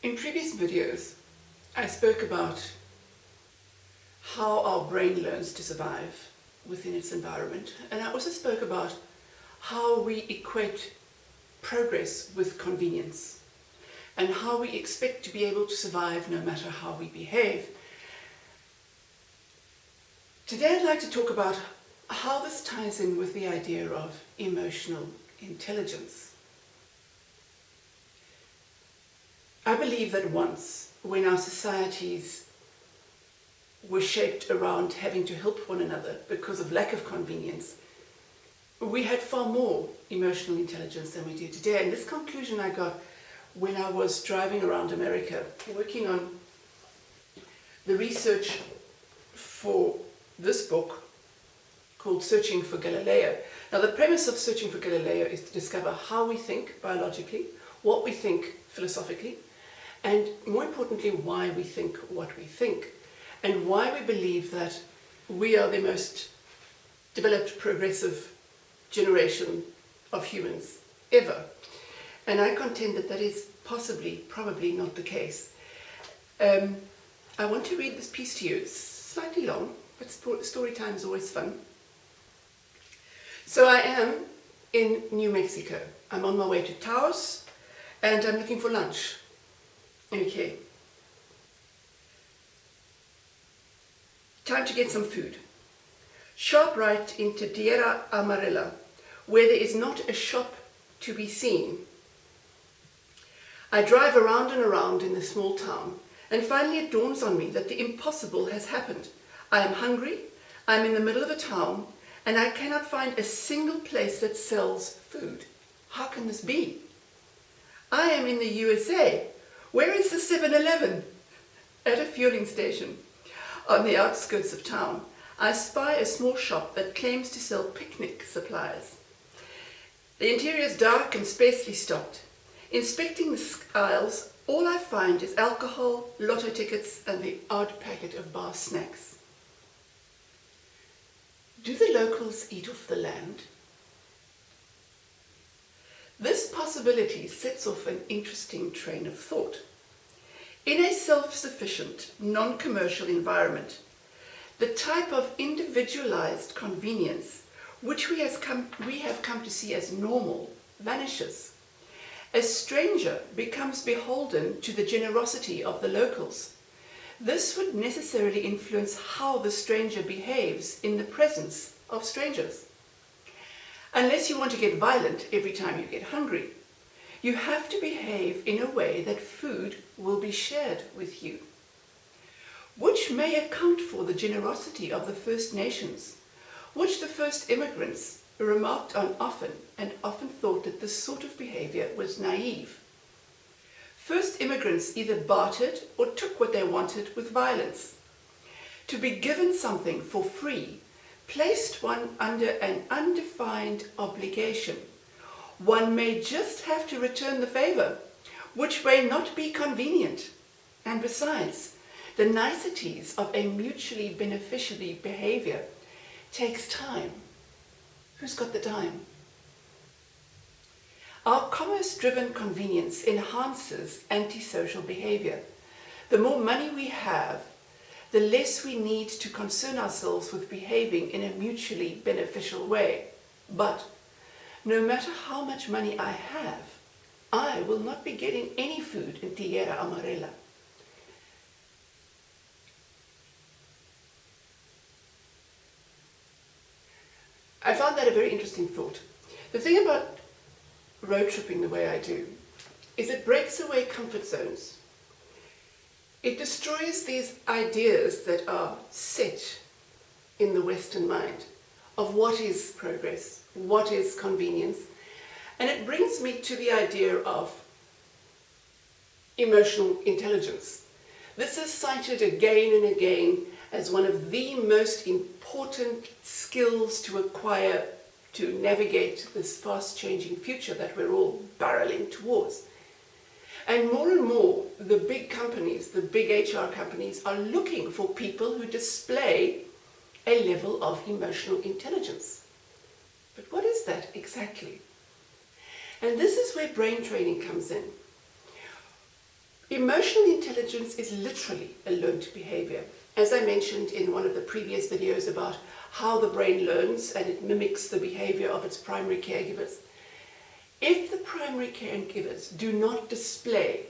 In previous videos, I spoke about how our brain learns to survive within its environment, and I also spoke about how we equate progress with convenience and how we expect to be able to survive no matter how we behave. Today I'd like to talk about how this ties in with the idea of emotional intelligence. I believe that once, when our societies were shaped around having to help one another because of lack of convenience, we had far more emotional intelligence than we do today. And this conclusion I got when I was driving around America, working on the research for this book called Searching for Galileo. Now, the premise of Searching for Galileo is to discover how we think biologically, what we think philosophically, and more importantly, why we think what we think, and why we believe that we are the most developed, progressive generation of humans ever. And I contend that that is probably not the case. I want to read this piece to you. It's slightly long, but story time is always fun. So I am in New Mexico. I'm on my way to Taos, and I'm looking for lunch. Okay. Time to get some food. Sharp right into Tierra Amarilla, where there is not a shop to be seen. I drive around and around in the small town, and finally it dawns on me that the impossible has happened. I am hungry, I'm in the middle of a town, and I cannot find a single place that sells food. How can this be? I am in the USA. Where is the 7-Eleven? At a fueling station on the outskirts of town, I spy a small shop that claims to sell picnic supplies. The interior is dark and sparsely stocked. Inspecting the aisles, all I find is alcohol, lotto tickets, and the odd packet of bar snacks. Do the locals eat off the land? This possibility sets off an interesting train of thought. In a self-sufficient, non-commercial environment, the type of individualized convenience which we have come to see as normal vanishes. A stranger becomes beholden to the generosity of the locals. This would necessarily influence how the stranger behaves in the presence of strangers. Unless you want to get violent every time you get hungry, you have to behave in a way that food will be shared with you, which may account for the generosity of the First Nations, which the first immigrants remarked on often and often thought that this sort of behavior was naive. First immigrants either bartered or took what they wanted with violence. To be given something for free placed one under an undefined obligation. One may just have to return the favor, which may not be convenient. And besides, the niceties of a mutually beneficial behavior takes time. Who's got the time? Our commerce-driven convenience enhances antisocial behavior. The more money we have, the less we need to concern ourselves with behaving in a mutually beneficial way. But no matter how much money I have, I will not be getting any food in Tierra Amarilla. I found that a very interesting thought. The thing about road tripping the way I do is it breaks away comfort zones. It destroys these ideas that are set in the Western mind of what is progress, what is convenience, and it brings me to the idea of emotional intelligence. This is cited again and again as one of the most important skills to acquire to navigate this fast-changing future that we're all barreling towards. And more, the big companies, the big HR companies, are looking for people who display a level of emotional intelligence. But what is that exactly? And this is where brain training comes in. Emotional intelligence is literally a learned behavior. As I mentioned in one of the previous videos about how the brain learns and it mimics the behavior of its primary caregivers. If the primary caregivers do not display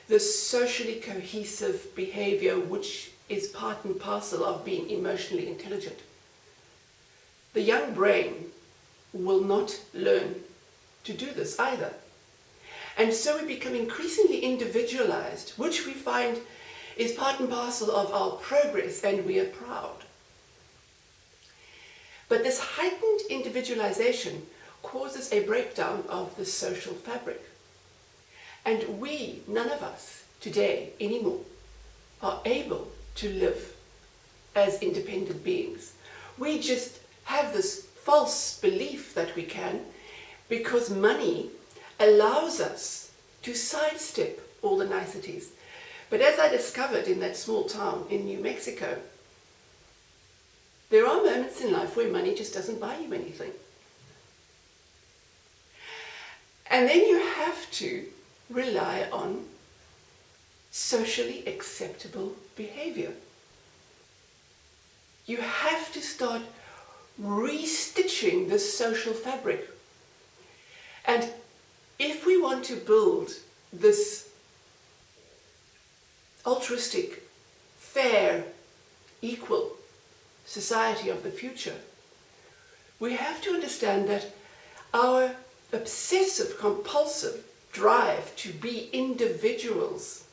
the socially cohesive behavior which is part and parcel of being emotionally intelligent, the young brain will not learn to do this either. And so we become increasingly individualized, which we find is part and parcel of our progress, and we are proud. But this heightened individualization causes a breakdown of the social fabric. And we, none of us today anymore, are able to live as independent beings. We just have this false belief that we can, because money allows us to sidestep all the niceties. But as I discovered in that small town in New Mexico, there are moments in life where money just doesn't buy you anything. And then you have to rely on socially acceptable behavior. You have to start restitching this social fabric. And if we want to build this altruistic, fair, equal society of the future, we have to understand that our obsessive, compulsive drive to be individuals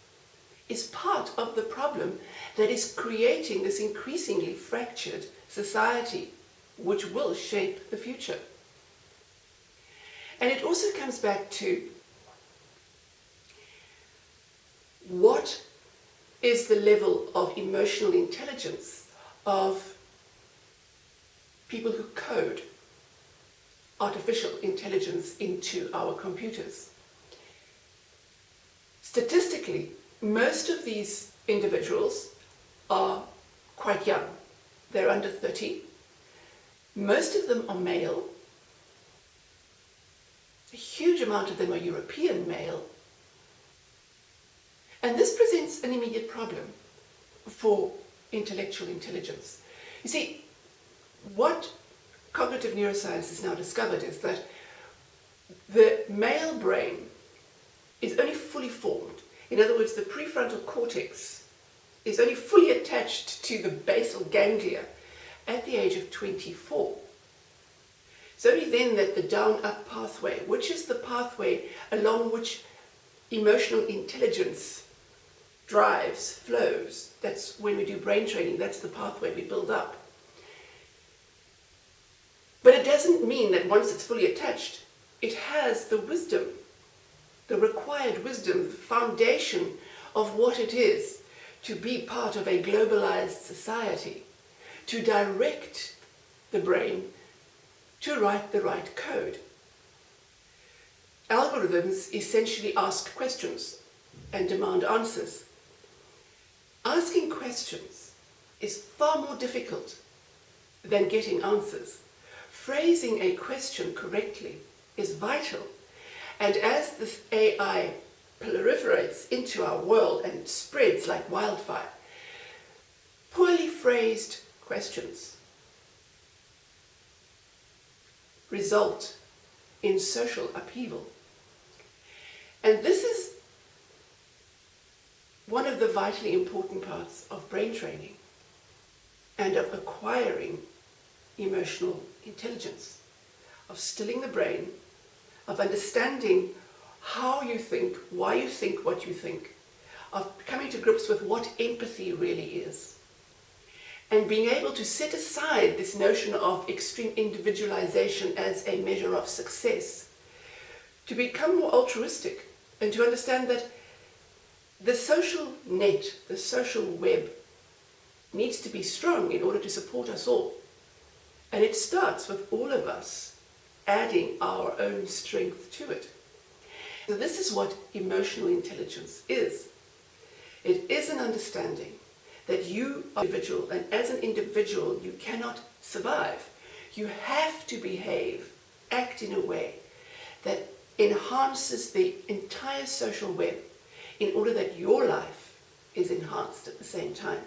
is part of the problem that is creating this increasingly fractured society, which will shape the future. And it also comes back to what is the level of emotional intelligence of people who code artificial intelligence into our computers. Statistically, most of these individuals are quite young. They're under 30. Most of them are male. A huge amount of them are European male. And this presents an immediate problem for intellectual intelligence. You see, what cognitive neuroscience has now discovered is that the male brain is only fully formed. In other words, the prefrontal cortex is only fully attached to the basal ganglia at the age of 24. It's only then that the down-up pathway, which is the pathway along which emotional intelligence drives, flows, that's when we do brain training, that's the pathway we build up. But it doesn't mean that once it's fully attached, it has the wisdom, the required wisdom, the foundation of what it is to be part of a globalized society, to direct the brain to write the right code. Algorithms essentially ask questions and demand answers. Asking questions is far more difficult than getting answers. Phrasing a question correctly is vital. And as this AI proliferates into our world and spreads like wildfire, poorly phrased questions result in social upheaval. And this is one of the vitally important parts of brain training and of acquiring emotional intelligence, of stilling the brain, of understanding how you think, why you think what you think, of coming to grips with what empathy really is, and being able to set aside this notion of extreme individualization as a measure of success, to become more altruistic and to understand that the social net, the social web, needs to be strong in order to support us all. And it starts with all of us adding our own strength to it. So this is what emotional intelligence is. It is an understanding that you are an individual, and as an individual you cannot survive. You have to behave, act in a way that enhances the entire social web in order that your life is enhanced at the same time.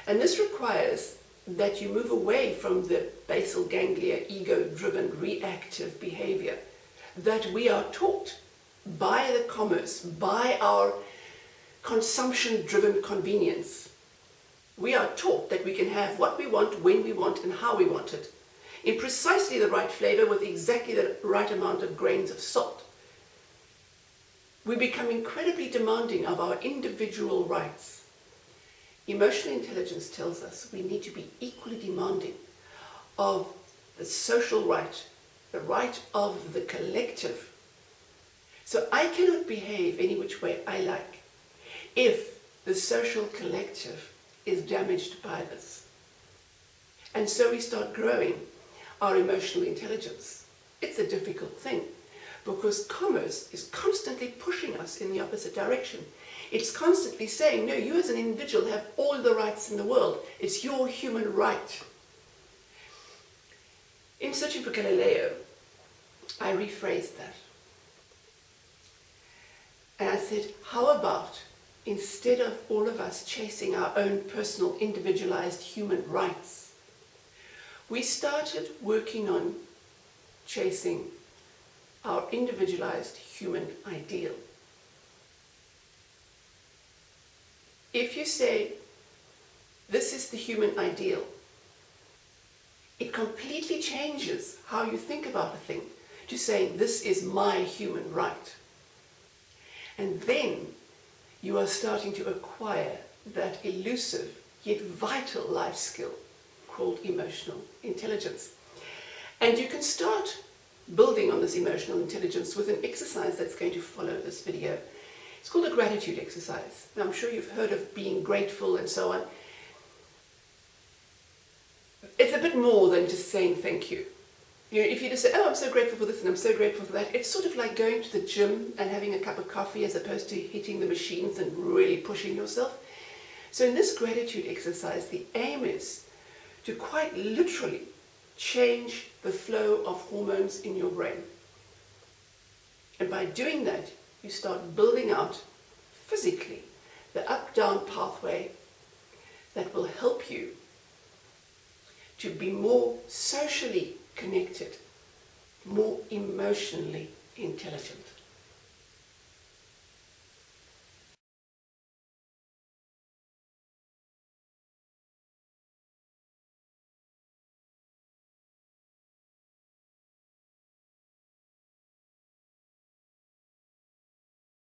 And this requires that you move away from the basal ganglia, ego-driven, reactive behavior that we are taught by the commerce, by our consumption-driven convenience. We are taught that we can have what we want, when we want, and how we want it, in precisely the right flavor with exactly the right amount of grains of salt. We become incredibly demanding of our individual rights. Emotional intelligence tells us we need to be equally demanding of the social right, the right of the collective. So I cannot behave any which way I like if the social collective is damaged by this. And so we start growing our emotional intelligence. It's a difficult thing because commerce is constantly pushing us in the opposite direction. It's constantly saying, no, you as an individual have all the rights in the world. It's your human right. In Searching for Galileo, I rephrased that. And I said, how about instead of all of us chasing our own personal, individualized human rights, we started working on chasing our individualized human ideal. If you say, this is the human ideal, it completely changes how you think about a thing to saying, this is my human right. And then you are starting to acquire that elusive yet vital life skill called emotional intelligence. And you can start building on this emotional intelligence with an exercise that's going to follow this video. It's called a gratitude exercise. Now, I'm sure you've heard of being grateful and so on. It's a bit more than just saying thank you. You know, if you just say, oh, I'm so grateful for this and I'm so grateful for that, it's sort of like going to the gym and having a cup of coffee as opposed to hitting the machines and really pushing yourself. So in this gratitude exercise, the aim is to quite literally change the flow of hormones in your brain. And by doing that, you start building out physically the up-down pathway that will help you to be more socially connected, more emotionally intelligent.